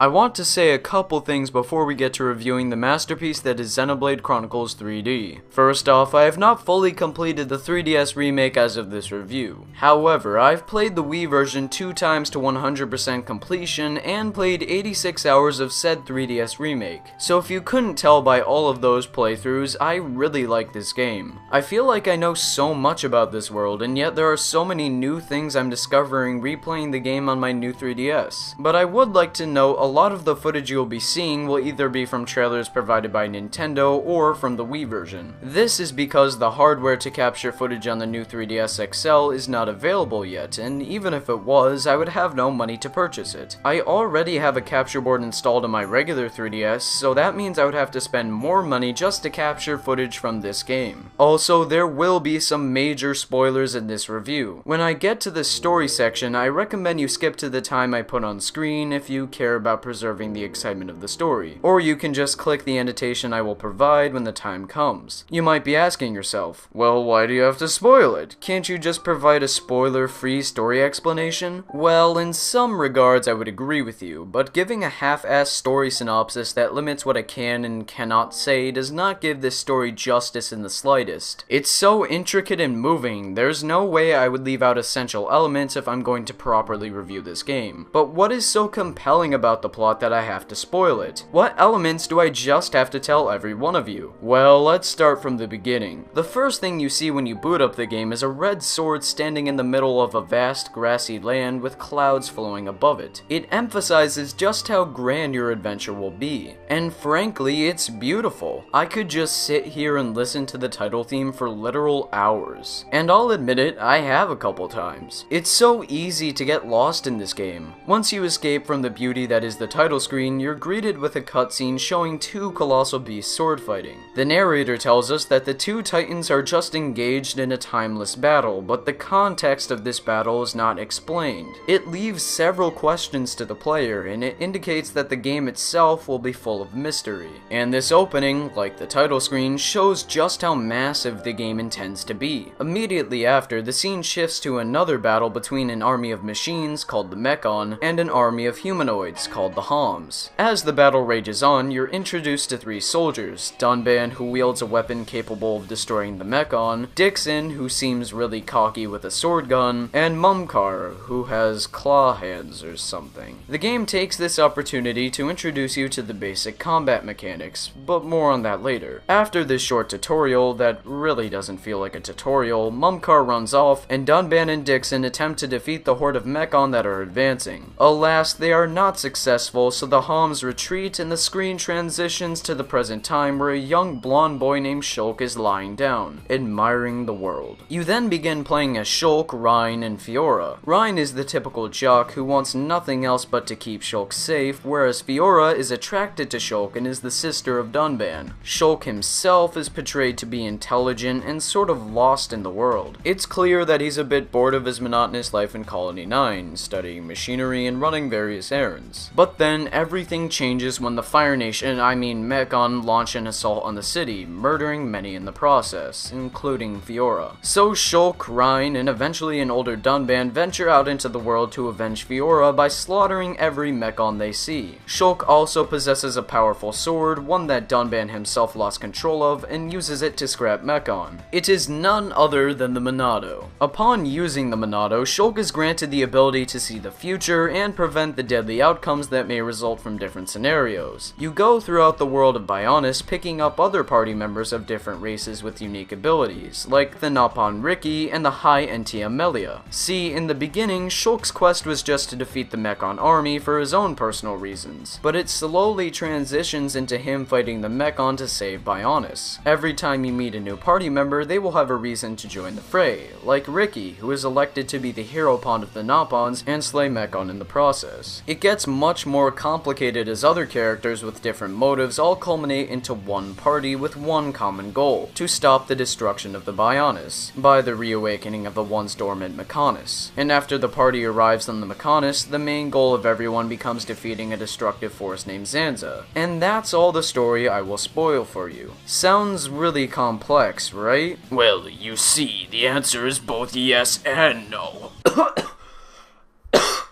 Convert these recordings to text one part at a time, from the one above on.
I want to say a couple things before we get to reviewing the masterpiece that is Xenoblade Chronicles 3D. First off, I have not fully completed the 3DS remake as of this review. However, I've played the Wii version 2 times to 100% completion and played 86 hours of said 3DS remake. So if you couldn't tell by all of those playthroughs, I really like this game. I feel like I know so much about this world, and yet there are so many new things I'm discovering replaying the game on my new 3DS. But I would like to note a lot of the footage you'll be seeing will either be from trailers provided by Nintendo or from the Wii version. This is because the hardware to capture footage on the new 3DS XL is not available yet, and even if it was, I would have no money to purchase it. I already have a capture board installed on my regular 3DS, so that means I would have to spend more money just to capture footage from this game. Also, there will be some major spoilers in this review. When I get to the story section, I recommend you skip to the time I put on screen if you care about preserving the excitement of the story, or you can just click the annotation I will provide when the time comes. You might be asking yourself, well, why do you have to spoil it? Can't you just provide a spoiler-free story explanation? Well, in some regards I would agree with you, but giving a half-assed story synopsis that limits what I can and cannot say does not give this story justice in the slightest. It's so intricate and moving, there's no way I would leave out essential elements if I'm going to properly review this game. But what is so compelling about the plot that I have to spoil it? What elements do I just have to tell every one of you? Well, let's start from the beginning. The first thing you see when you boot up the game is a red sword standing in the middle of a vast grassy land with clouds flowing above it. It emphasizes just how grand your adventure will be. And frankly, it's beautiful. I could just sit here and listen to the title theme for literal hours. And I'll admit it, I have a couple times. It's so easy to get lost in this game. Once you escape from the beauty that is the title screen, you're greeted with a cutscene showing two colossal beasts sword fighting. The narrator tells us that the two titans are just engaged in a timeless battle, but the context of this battle is not explained. It leaves several questions to the player, and it indicates that the game itself will be full of mystery. And this opening, like the title screen, shows just how massive the game intends to be. Immediately after, the scene shifts to another battle between an army of machines, called the Mechon, and an army of humanoids, called the Homs. As the battle rages on, you're introduced to three soldiers: Dunban, who wields a weapon capable of destroying the Mechon, Dixon, who seems really cocky with a sword gun, and Mumkar, who has claw hands or something. The game takes this opportunity to introduce you to the basic combat mechanics, but more on that later. After this short tutorial that really doesn't feel like a tutorial, Mumkar runs off, and Dunban and Dixon attempt to defeat the horde of Mechon that are advancing. Alas, they are not successful, so the Homs retreat and the screen transitions to the present time where a young blonde boy named Shulk is lying down, admiring the world. You then begin playing as Shulk, Rhine, and Fiora. Rhine is the typical jock who wants nothing else but to keep Shulk safe, whereas Fiora is attracted to Shulk and is the sister of Dunban. Shulk himself is portrayed to be intelligent and sort of lost in the world. It's clear that he's a bit bored of his monotonous life in Colony 9, studying machinery and running various errands. But then everything changes when the Fire Nation, Mechon, launch an assault on the city, murdering many in the process, including Fiora. So Shulk, Rhine, and eventually an older Dunban venture out into the world to avenge Fiora by slaughtering every Mechon they see. Shulk also possesses a powerful sword, one that Dunban himself lost control of, and uses it to scrap Mechon. It is none other than the Monado. Upon using the Monado, Shulk is granted the ability to see the future and prevent the deadly outcomes that may result from different scenarios. You go throughout the world of Bionis, picking up other party members of different races with unique abilities, like the Napon Riki and the High Entia Melia. See, in the beginning, Shulk's quest was just to defeat the Mechon army for his own personal reasons, but it slowly transitions into him fighting the Mechon to save Bionis. Every time you meet a new party member, they will have a reason to join the fray, like Riki, who is elected to be the hero pawn of the Napons and slay Mechon in the process. It gets much more complicated as other characters with different motives all culminate into one party with one common goal: to stop the destruction of the Bionis, by the reawakening of the once dormant Mechonis. And after the party arrives on the Mechonis, the main goal of everyone becomes defeating a destructive force named Zanza. And that's all the story I will spoil for you. Sounds really complex, right? Well, you see, the answer is both yes and no.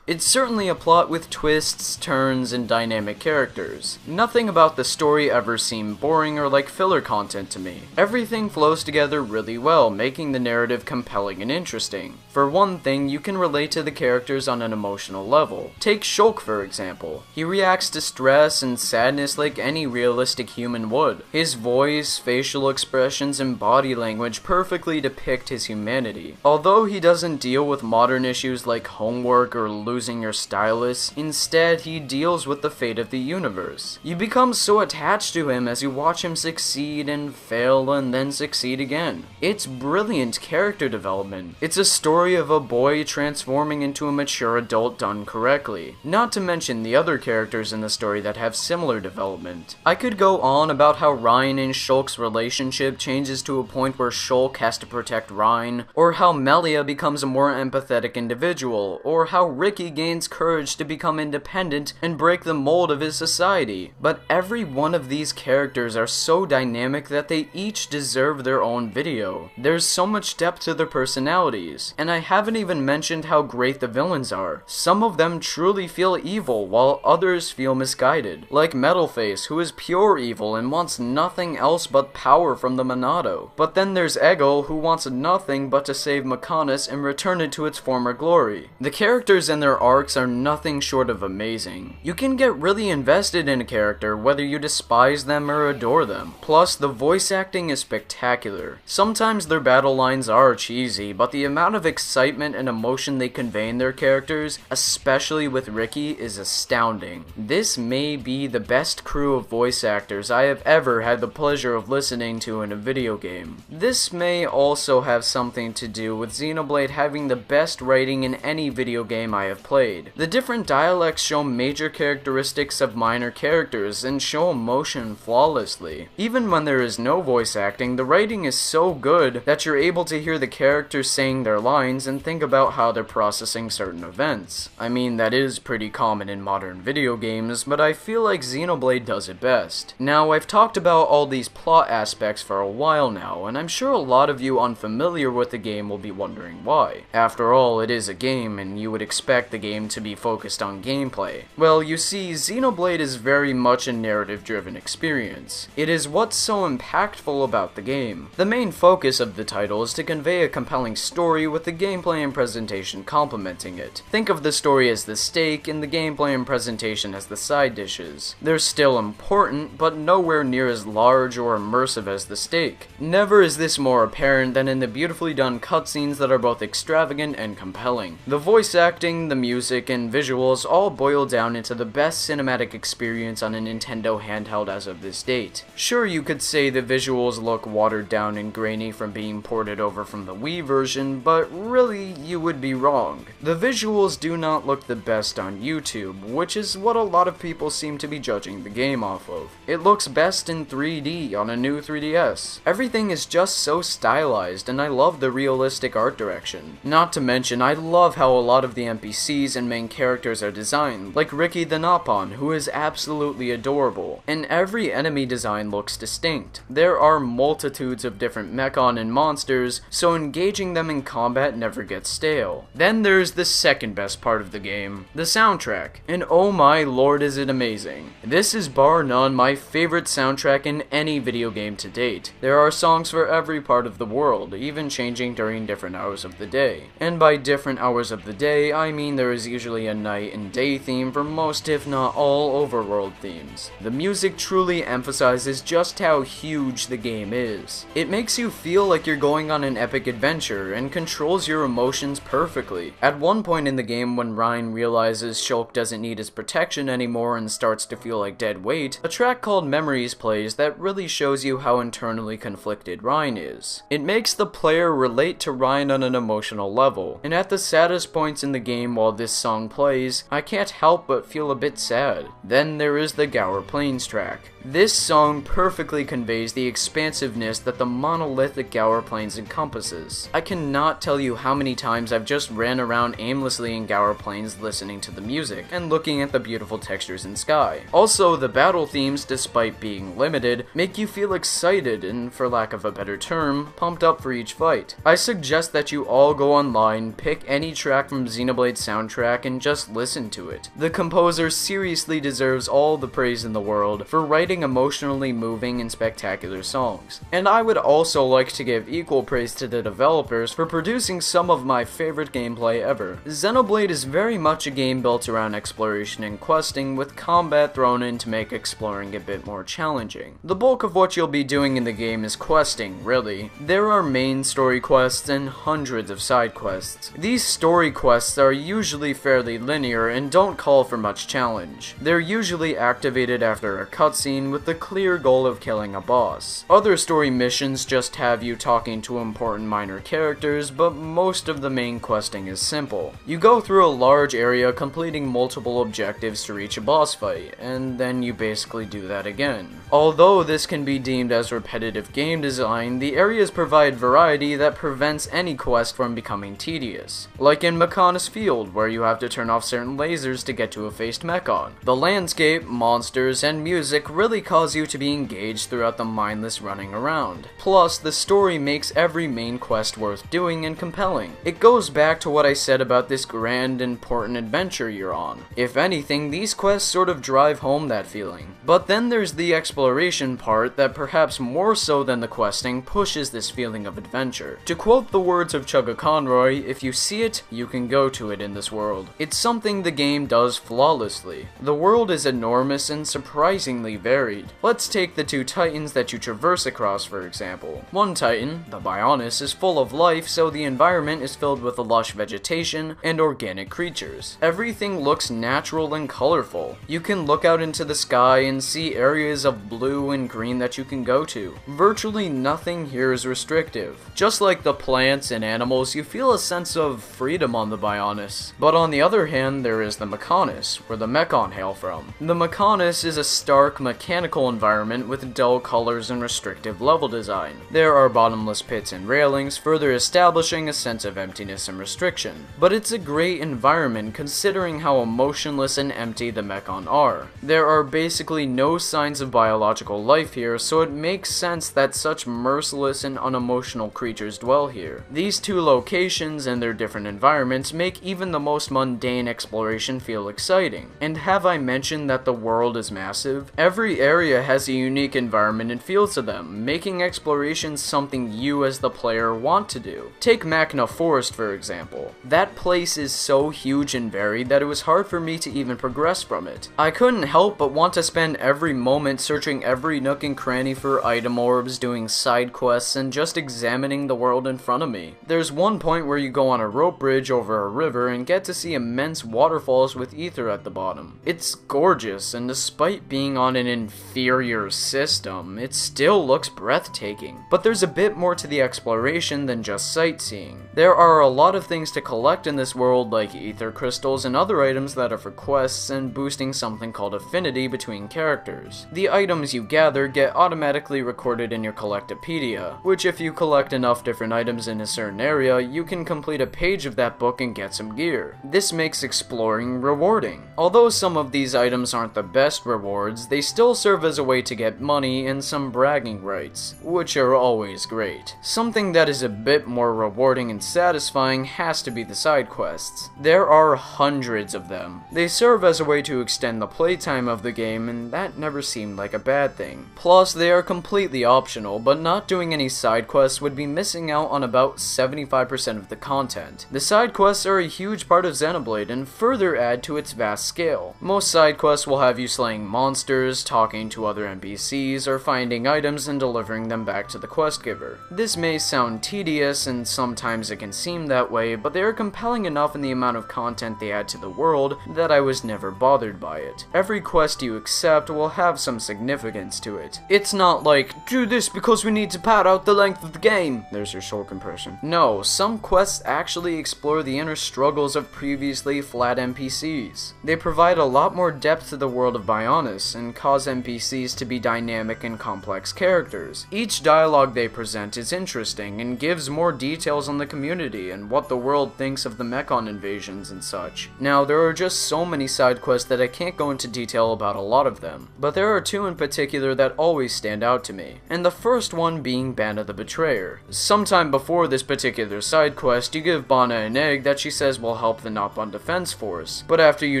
It's certainly a plot with twists, turns, and dynamic characters. Nothing about the story ever seemed boring or like filler content to me. Everything flows together really well, making the narrative compelling and interesting. For one thing, you can relate to the characters on an emotional level. Take Shulk for example. He reacts to stress and sadness like any realistic human would. His voice, facial expressions, and body language perfectly depict his humanity. Although he doesn't deal with modern issues like homework or losing your stylus, instead he deals with the fate of the universe. You become so attached to him as you watch him succeed and fail and then succeed again. It's brilliant character development. It's a story of a boy transforming into a mature adult done correctly. Not to mention the other characters in the story that have similar development. I could go on about how Ryan and Shulk's relationship changes to a point where Shulk has to protect Ryan, or how Melia becomes a more empathetic individual, or how Ricky gains courage to become independent and break the mold of his society. But every one of these characters are so dynamic that they each deserve their own video. There's so much depth to their personalities, and I haven't even mentioned how great the villains are. Some of them truly feel evil, while others feel misguided. Like Metalface, who is pure evil and wants nothing else but power from the Monado. But then there's Eggle, who wants nothing but to save Mechonis and return it to its former glory. The characters and their arcs are nothing short of amazing. You can get really invested in a character whether you despise them or adore them. Plus, the voice acting is spectacular. Sometimes their battle lines are cheesy, but the amount of excitement and emotion they convey in their characters, especially with Ricky, is astounding. This may be the best crew of voice actors I have ever had the pleasure of listening to in a video game. This may also have something to do with Xenoblade having the best writing in any video game I have played. The different dialects show major characteristics of minor characters and show emotion flawlessly. Even when there is no voice acting, the writing is so good that you're able to hear the characters saying their lines and think about how they're processing certain events. I mean, that is pretty common in modern video games, but I feel like Xenoblade does it best. Now, I've talked about all these plot aspects for a while now, and I'm sure a lot of you unfamiliar with the game will be wondering why. After all, it is a game, and you would expect the game to be focused on gameplay. Well, you see, Xenoblade is very much a narrative-driven experience. It is what's so impactful about the game. The main focus of the title is to convey a compelling story with the gameplay and presentation complementing it. Think of the story as the steak and the gameplay and presentation as the side dishes. They're still important, but nowhere near as large or immersive as the steak. Never is this more apparent than in the beautifully done cutscenes that are both extravagant and compelling. The voice acting, the music, and visuals all boil down into the best cinematic experience on a Nintendo handheld as of this date. Sure, you could say the visuals look watered down and grainy from being ported over from the Wii version, but really, you would be wrong. The visuals do not look the best on YouTube, which is what a lot of people seem to be judging the game off of. It looks best in 3D on a new 3DS. Everything is just so stylized, and I love the realistic art direction. Not to mention, I love how a lot of the NPCs and main characters are designed, like Ricky the Nopon, who is absolutely adorable, and every enemy design looks distinct. There are multitudes of different mechon and monsters, so engaging them in combat never gets stale. Then there's the second best part of the game, the soundtrack, and oh my lord is it amazing. This is bar none my favorite soundtrack in any video game to date. There are songs for every part of the world, even changing during different hours of the day. And by different hours of the day, I mean there is usually a night and day theme for most if not all overworld themes. The music truly emphasizes just how huge the game is. It makes you feel like you're going on an epic adventure and controls your emotions perfectly. At one point in the game when Ryan realizes Shulk doesn't need his protection anymore and starts to feel like dead weight, a track called Memories plays that really shows you how internally conflicted Ryan is. It makes the player relate to Ryan on an emotional level, and at the saddest points in the game while this song plays, I can't help but feel a bit sad. Then there is the Gower Plains track. This song perfectly conveys the expansiveness that the monolithic Gower Plains encompasses. I cannot tell you how many times I've just ran around aimlessly in Gower Plains listening to the music and looking at the beautiful textures in sky. Also, the battle themes, despite being limited, make you feel excited and, for lack of a better term, pumped up for each fight. I suggest that you all go online, pick any track from Xenoblade's soundtrack and just listen to it. The composer seriously deserves all the praise in the world for writing emotionally moving and spectacular songs. And I would also like to give equal praise to the developers for producing some of my favorite gameplay ever. Xenoblade is very much a game built around exploration and questing, with combat thrown in to make exploring a bit more challenging. The bulk of what you'll be doing in the game is questing, really. There are main story quests and hundreds of side quests. These story quests are usually fairly linear and don't call for much challenge. They're usually activated after a cutscene with the clear goal of killing a boss. Other story missions just have you talking to important minor characters, but most of the main questing is simple. You go through a large area completing multiple objectives to reach a boss fight, and then you basically do that again. Although this can be deemed as repetitive game design, the areas provide variety that prevents any quest from becoming tedious. Like in Mechonis Field, where you have to turn off certain lasers to get to a faced mechon. The landscape, monsters, and music really cause you to be engaged throughout the mindless running around. Plus, the story makes every main quest worth doing and compelling. It goes back to what I said about this grand, important adventure you're on. If anything, these quests sort of drive home that feeling. But then there's the exploration part that, perhaps more so than the questing, pushes this feeling of adventure. To quote the words of Chugga Conroy, if you see it, you can go to it in this world. It's something the game does flawlessly. The world is enormous and surprisingly varied. Let's take the two titans that you traverse across, for example. One titan, the Bionis, is full of life, so the environment is filled with lush vegetation and organic creatures. Everything looks natural and colorful. You can look out into the sky and see areas of blue and green that you can go to. Virtually nothing here is restrictive. Just like the plants and animals, you feel a sense of freedom on the Bionis. But on the other hand, there is the Mechonis, where the Mechon hail from. The Mechonis is a stark mechanical environment with dull colors and restrictive level design. There are bottomless pits and railings, further establishing a sense of emptiness and restriction. But it's a great environment considering how emotionless and empty the Mechon are. There are basically no signs of biological life here, so it makes sense that such merciless and unemotional creatures dwell here. These two locations and their different environments make even the most mundane exploration feel exciting. And have I mentioned that the world is massive? Every area has a unique environment and feel to them, making exploration something you as the player want to do. Take Machna Forest, for example. That place is so huge and varied that it was hard for me to even progress from it. I couldn't help but want to spend every moment searching every nook and cranny for item orbs, doing side quests, and just examining the world in front of me. There's one point where you go on a rope bridge over a river and get to see immense waterfalls with ether at the bottom. It's gorgeous, and despite being on an inferior system, it still looks breathtaking. But there's a bit more to the exploration than just sightseeing. There are a lot of things to collect in this world, like ether crystals and other items that are for quests and boosting something called affinity between characters. The items you gather get automatically recorded in your Collectopedia, which if you collect enough different items in a certain area, you can complete a page of that book and get some gear. This makes exploring rewarding. Although some of these items aren't the best rewards, they still serve as a way to get money and some bragging rights, which are always great. Something that is a bit more rewarding and satisfying has to be the side quests. There are hundreds of them. They serve as a way to extend the playtime of the game, and that never seemed like a bad thing. Plus, they are completely optional, but not doing any side quests would be missing out on about 75% of the content. The side quests are a huge part of Xenoblade and further add to its vast scale. Most side quests will have you slaying monsters, talking to other NPCs, or finding items and delivering them back to the quest giver. This may sound tedious, and sometimes it can seem that way, but they are compelling enough in the amount of content they add to the world that I was never bothered by it. Every quest you accept will have some significance to it. It's not like, do this because we need to pad out the length of the game. There's your soul compression. No, some quests actually explore the inner struggles of previously flat NPCs. They provide a lot more depth to the world of Bionis and cause NPCs to be dynamic and complex characters. Each dialogue they present is interesting and gives more details on the community and what the world thinks of the Mechon invasions and such. Now, there are just so many side quests that I can't go into detail about a lot of them, but there are two in particular that always stand out to me, and the first one being Banna the Betrayer. Sometime before this particular side quest, you give Banna an egg that she says will help help the Nopon Defense Force, but after you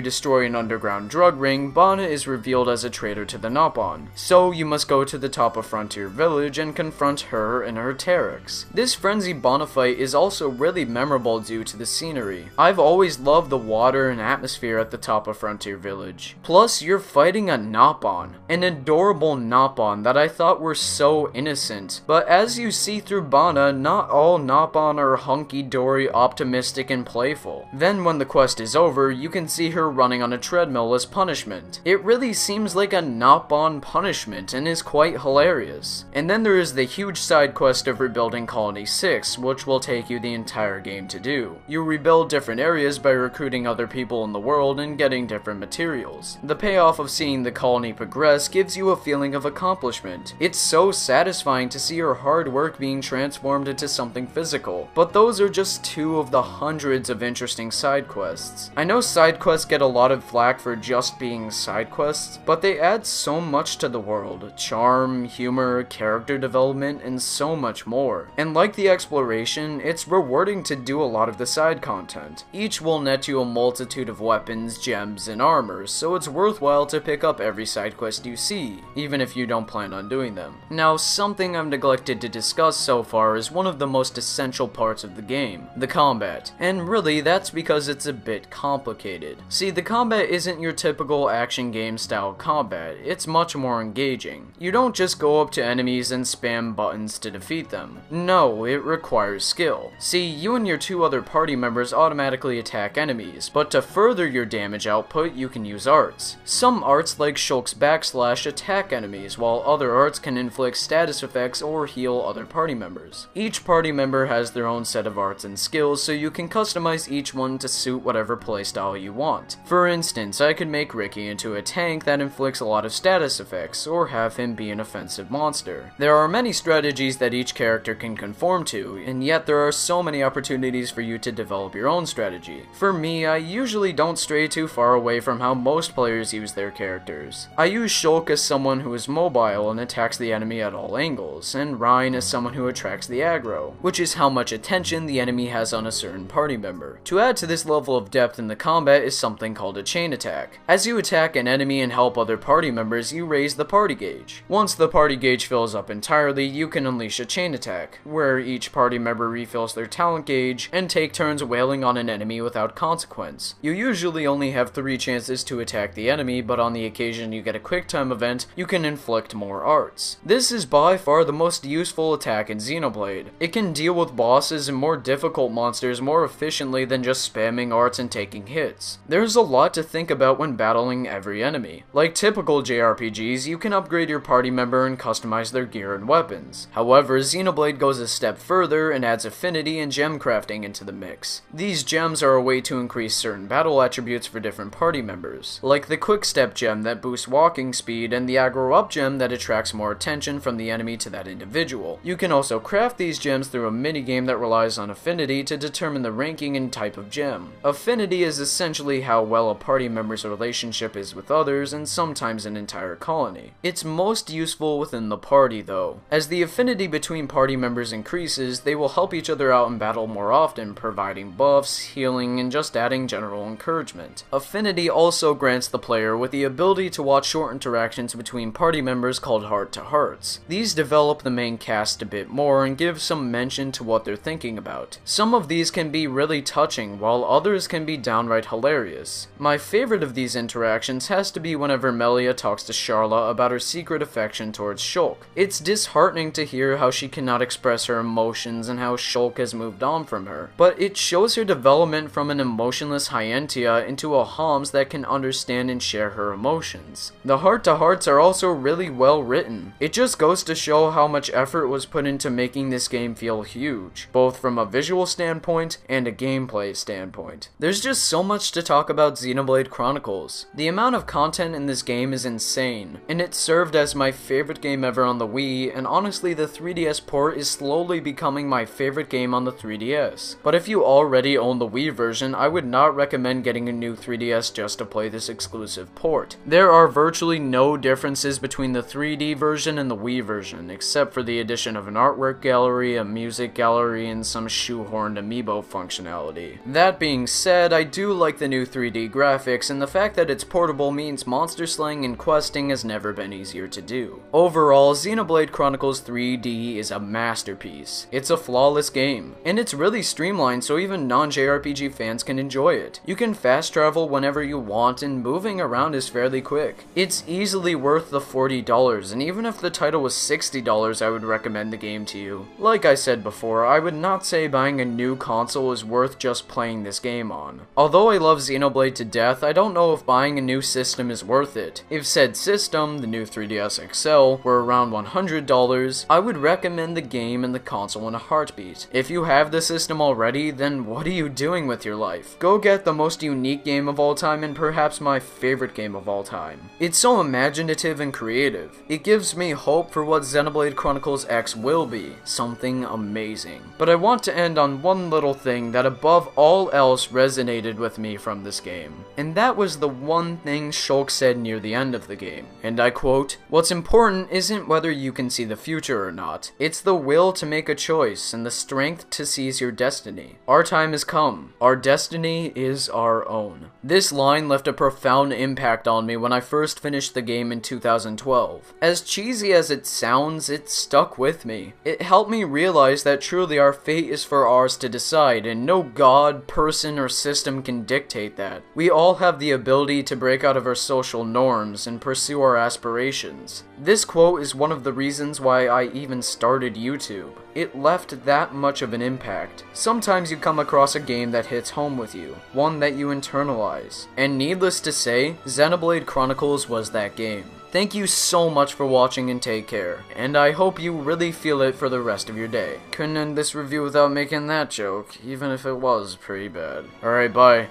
destroy an underground drug ring, Bana is revealed as a traitor to the Nopon. So you must go to the top of Frontier Village and confront her and her Terex. This Frenzy Bana fight is also really memorable due to the scenery. I've always loved the water and atmosphere at the top of Frontier Village. Plus, you're fighting a Nopon, an adorable Nopon that I thought were so innocent. But as you see through Bana, not all Nopon are hunky-dory, optimistic, and playful. Then when the quest is over, you can see her running on a treadmill as punishment. It really seems like a Nopon punishment and is quite hilarious. And then there is the huge side quest of rebuilding Colony 6, which will take you the entire game to do. You rebuild different areas by recruiting other people in the world and getting different materials. The payoff of seeing the colony progress gives you a feeling of accomplishment. It's so satisfying to see your hard work being transformed into something physical. But those are just two of the hundreds of interesting side quests. I know side quests get a lot of flack for just being side quests, but they add so much to the world. Charm, humor, character development, and so much more. And like the exploration, it's rewarding to do a lot of the side content. Each will net you a multitude of weapons, gems, and armor, so it's worthwhile to pick up every side quest you see, even if you don't plan on doing them. Now, something I've neglected to discuss so far is one of the most essential parts of the game, the combat. And really, that's because it's a bit complicated. See, the combat isn't your typical action game style combat, it's much more engaging. You don't just go up to enemies and spam buttons to defeat them. No, it requires skill. See, you and your two other party members automatically attack enemies, but to further your damage output, you can use arts. Some arts like Shulk's backslash attack enemies, while other arts can inflict status effects or heal other party members. Each party member has their own set of arts and skills, so you can customize each one to suit whatever playstyle you want. For instance, I could make Ricky into a tank that inflicts a lot of status effects, or have him be an offensive monster. There are many strategies that each character can conform to, and yet there are so many opportunities for you to develop your own strategy. For me, I usually don't stray too far away from how most players use their characters. I use Shulk as someone who is mobile and attacks the enemy at all angles, and Ryan as someone who attracts the aggro, which is how much attention the enemy has on a certain party member. To add to this level of depth in the combat is something called a chain attack. As you attack an enemy and help other party members, you raise the party gauge. Once the party gauge fills up entirely, you can unleash a chain attack, where each party member refills their talent gauge and take turns wailing on an enemy without consequence. You usually only have 3 chances to attack the enemy, but on the occasion you get a quick time event, you can inflict more arts. This is by far the most useful attack in Xenoblade. It can deal with bosses and more difficult monsters more efficiently than just spamming arts and taking hits. There's a lot to think about when battling every enemy. Like typical JRPGs, you can upgrade your party member and customize their gear and weapons. However, Xenoblade goes a step further and adds affinity and gem crafting into the mix. These gems are a way to increase certain battle attributes for different party members, like the quick step gem that boosts walking speed and the aggro up gem that attracts more attention from the enemy to that individual. You can also craft these gems through a minigame that relies on affinity to determine the ranking and type of gem. Affinity is essentially how well a party member's relationship is with others and sometimes an entire colony. It's most useful within the party though. As the affinity between party members increases, they will help each other out in battle more often, providing buffs, healing, and just adding general encouragement. Affinity also grants the player with the ability to watch short interactions between party members called heart-to-hearts. These develop the main cast a bit more and give some mention to what they're thinking about. Some of these can be really touching, while others can be downright hilarious. My favorite of these interactions has to be whenever Melia talks to Sharla about her secret affection towards Shulk. It's disheartening to hear how she cannot express her emotions and how Shulk has moved on from her, but it shows her development from an emotionless Hyentia into a Homs that can understand and share her emotions. The heart-to-hearts are also really well written. It just goes to show how much effort was put into making this game feel huge, both from a visual standpoint and a gameplay standpoint. There's just so much to talk about Xenoblade Chronicles. The amount of content in this game is insane, and it served as my favorite game ever on the Wii, and honestly the 3DS port is slowly becoming my favorite game on the 3DS. But if you already own the Wii version, I would not recommend getting a new 3DS just to play this exclusive port. There are virtually no differences between the 3D version and the Wii version, except for the addition of an artwork gallery, a music gallery, and some shoehorned amiibo functionality. That being said, I do like the new 3D graphics, and the fact that it's portable means monster slaying and questing has never been easier to do. Overall, Xenoblade Chronicles 3D is a masterpiece. It's a flawless game, and it's really streamlined so even non-JRPG fans can enjoy it. You can fast travel whenever you want, and moving around is fairly quick. It's easily worth the $40, and even if the title was $60, I would recommend the game to you. Like I said before, I would not say buying a new console is worth just playing this game on. Although I love Xenoblade to death, I don't know if buying a new system is worth it. If said system, the new 3DS XL, were around $100, I would recommend the game and the console in a heartbeat. If you have the system already, then what are you doing with your life? Go get the most unique game of all time and perhaps my favorite game of all time. It's so imaginative and creative. It gives me hope for what Xenoblade Chronicles X will be, something amazing. But I want to end on one little thing that above all else resonated with me from this game. And that was the one thing Shulk said near the end of the game. And I quote, "What's important isn't whether you can see the future or not. It's the will to make a choice and the strength to seize your destiny. Our time has come. Our destiny is our own." This line left a profound impact on me when I first finished the game in 2012. As cheesy as it sounds, it stuck with me. It helped me realize that truly our fate is for ours to decide, and no god, person, or system can dictate that. We all have the ability to break out of our social norms and pursue our aspirations. This quote is one of the reasons why I even started YouTube. It left that much of an impact. Sometimes you come across a game that hits home with you, one that you internalize. And needless to say, Xenoblade Chronicles was that game. Thank you so much for watching and take care, and I hope you really feel it for the rest of your day. Couldn't end this review without making that joke, even if it was pretty bad. Alright, bye.